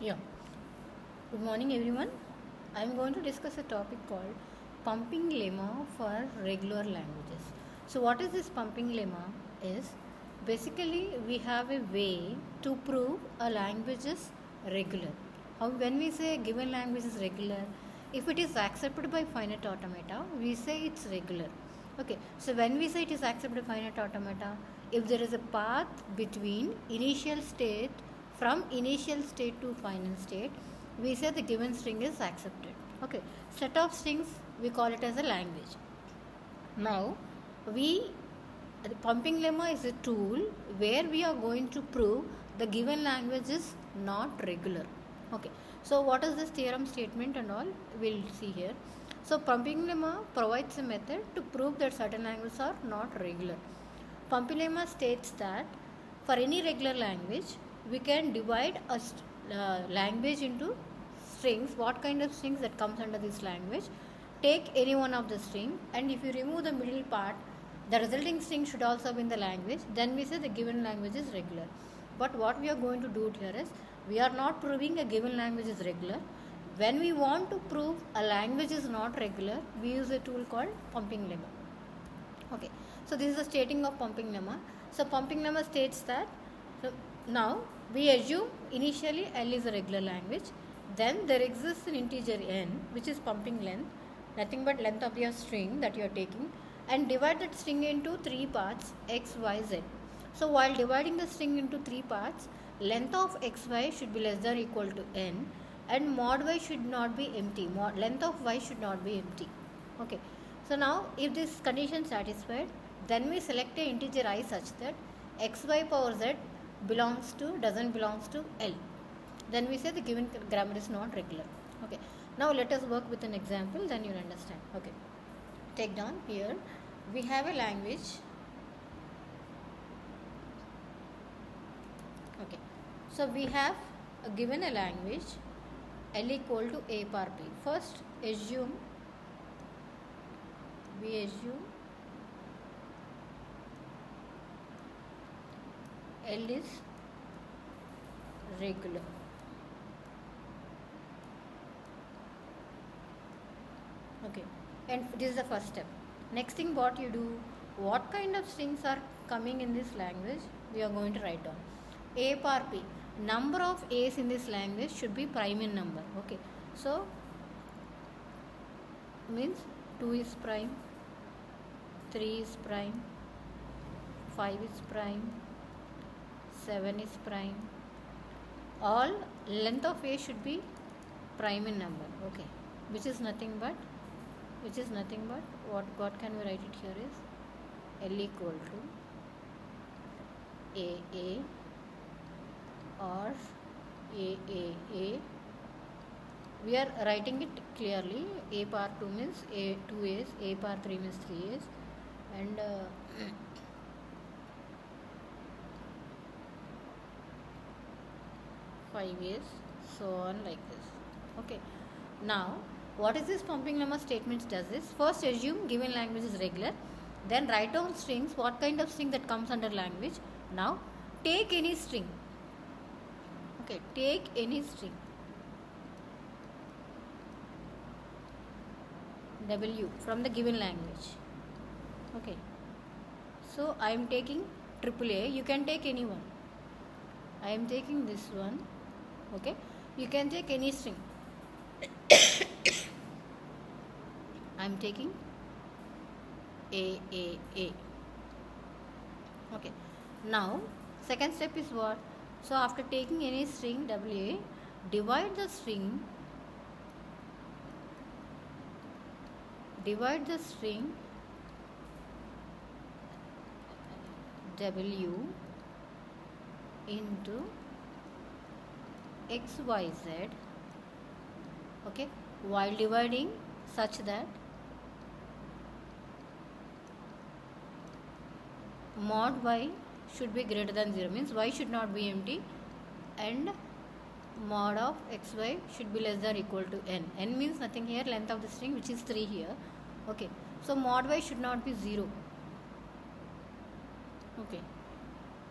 Yeah. Good morning, everyone. I'm going to discuss a topic called pumping lemma for regular languages. So, what is this pumping lemma? Is basically we have a way to prove a language is regular. How when we say a given language is regular, if it is accepted by finite automata, we say it's regular. Okay. So when we say it is accepted by finite automata, if there is a path between initial state from initial state to final state, we say the given string is accepted. Okay, set of strings we call it as a language. Now we the pumping lemma is a tool where we are going to prove the given language is not regular. Okay, so what is this theorem statement and all we'll see here. So pumping lemma provides a method to prove that certain languages are not regular. Pumping lemma states that for any regular language we can divide a language into strings. What kind of strings that comes under this language? Take any one of the string, and if you remove the middle part, the resulting string should also be in the language. Then we say the given language is regular. But what we are going to do here is we are not proving a given language is regular. When we want to prove a language is not regular, we use a tool called pumping lemma. Okay, so this is the stating of pumping lemma. So pumping lemma states that now we assume initially L is a regular language, then there exists an integer n which is pumping length, nothing but length of your string that you are taking, and divide that string into three parts x, y, z. So while dividing the string into three parts, length of xy should be less than or equal to n, and mod y should not be empty. Length of y should not be empty. Okay. So now if this condition satisfied, then we select a integer I such that xy power z doesn't belongs to L. Then we say the given grammar is not regular. Okay. Now let us work with an example, then you'll understand. Okay. Take down here. We have a language. Okay. So we have given a language L equal to A par P. First we assume L is regular. Okay, and this is the first step. Next thing what you do, what kind of strings are coming in this language, we are going to write down. A par P, number of A's in this language should be prime in number. Okay, so means 2 is prime, 3 is prime, 5 is prime, 7 is prime. All length of A should be prime in number. Okay, which is nothing but what can we write it here is L equal to AA or AAA. We are writing it clearly. A par 2 means 2 A's, A par 3 means 3 A's, and 5 A's, so on like this. Okay. Now what is this pumping lemma statement does is first assume given language is regular, then write down strings, what kind of string that comes under language. Now take any string. Okay, take any string W from the given language. Okay, so I am taking AAA, you can take any one. I am taking this one. Okay, you can take any string. I am taking AAA. Okay, now second step is what? So after taking any string WA, divide the string W into XYZ. Okay, while dividing such that mod y should be greater than 0, means y should not be empty, and mod of xy should be less than or equal to n. N means nothing here, length of the string, which is 3 here. Okay, so mod y should not be 0. Okay,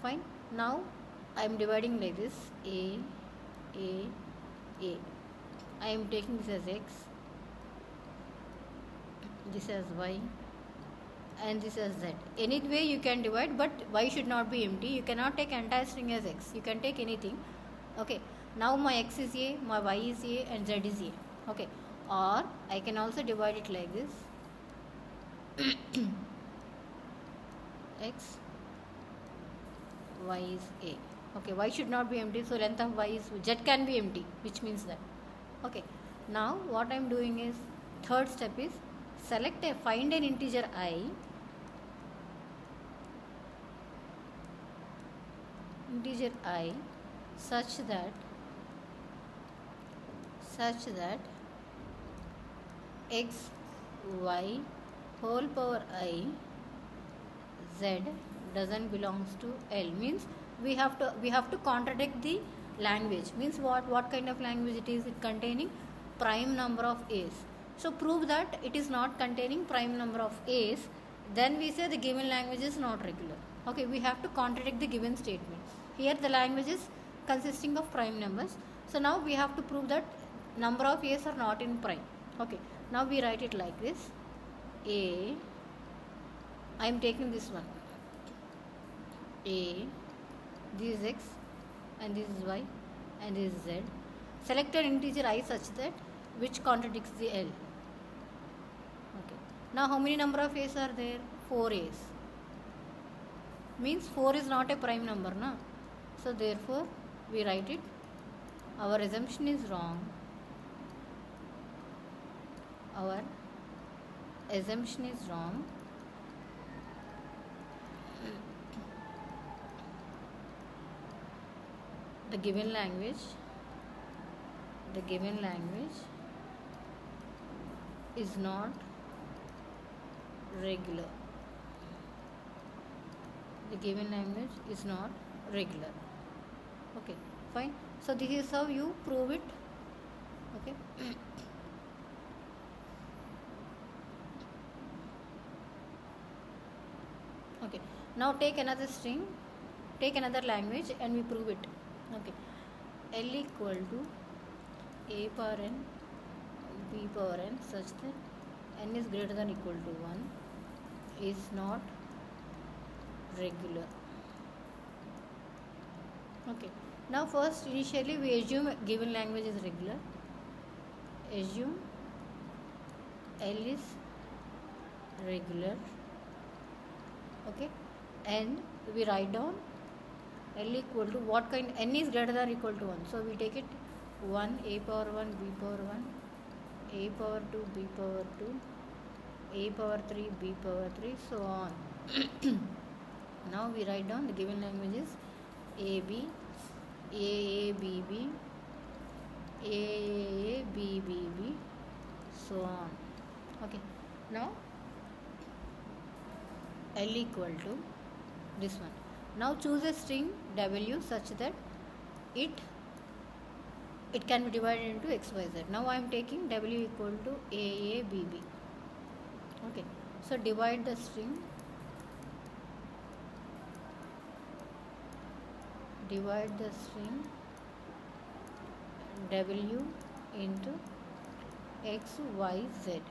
fine. Now I am dividing like this: A, a. I am taking this as x, this as y, and this as z. Any way you can divide, but y should not be empty. You cannot take entire string as x. You can take anything. Okay. Now my x is a, my y is a, and z is a. Okay. Or I can also divide it like this. X, y is a. Okay. Y should not be empty. So length of y is, z can be empty, which means that. Okay. Now what I am doing is, third step is, find an integer I, such that x, y whole power I, z doesn't belongs to L. Means we have to contradict the language. Means what kind of language it is? It containing prime number of a's. So prove that it is not containing prime number of a's. Then we say the given language is not regular. Okay, we have to contradict the given statement. Here the language is consisting of prime numbers. So now we have to prove that number of a's are not in prime. Okay, now we write it like this. A, I am taking this one. A, this is x, and this is y, and this is z. Select an integer I such that which contradicts the L. Okay. Now how many number of a's are there? 4 a's. Means 4 is not a prime number, na? So therefore we write it. Our assumption is wrong. Our assumption is wrong. The given language is not regular. The given language is not regular. Okay, fine. So this is how you prove it. Okay. Okay. Now take another string, take another language, and we prove it. Okay. L equal to a power n, b power n, such that n is greater than equal to 1 is not regular. Okay. Now first, initially we assume given language is regular. Assume L is regular. Okay. And we write down L equal to what kind? N is greater than or equal to 1. So we take it 1, a power 1, b power 1, a power 2, b power 2, a power 3, b power 3, so on. Now we write down the given languages a b, a b b, a b b b, so on. Okay. Now L equal to this one. Now choose a string w such that it can be divided into x, y, z. Now I am taking w equal to a b b. Okay. So divide the string. Divide the string w into x, y, z.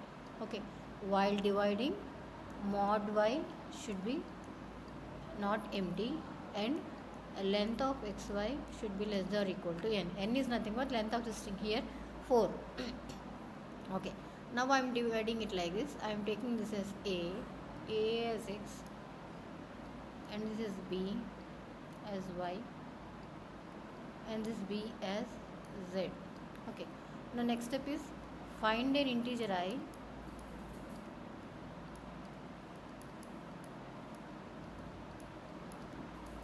Okay. While dividing, mod y should be not empty, and length of xy should be less than or equal to n. N is nothing but length of the string, here 4. Okay. Now I am dividing it like this. I am taking this as a as x, and this is b as y, and this b as z. Okay. Now next step is find an integer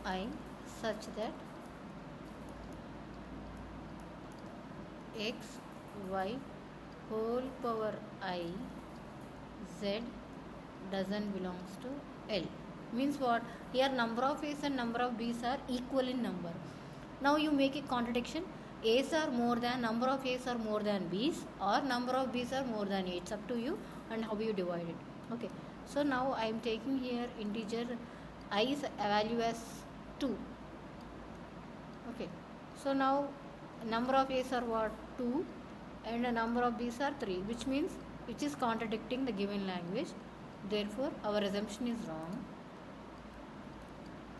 I such that x, y whole power I, z doesn't belongs to L. Means what? Here number of a's and number of b's are equal in number. Now you make a contradiction. A's are more than, number of a's are more than b's, or number of b's are more than a. It's up to you and how you divide it. Okay. So now I am taking here integer i's value as 2. Okay. So now number of a's are what? 2 and a number of B's are 3, which is contradicting the given language. Therefore, our assumption is wrong.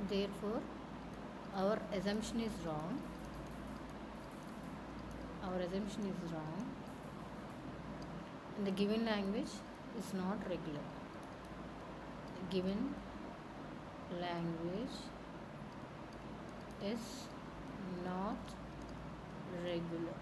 Therefore, our assumption is wrong. Our assumption is wrong. And the given language is not regular. The given language is not regular.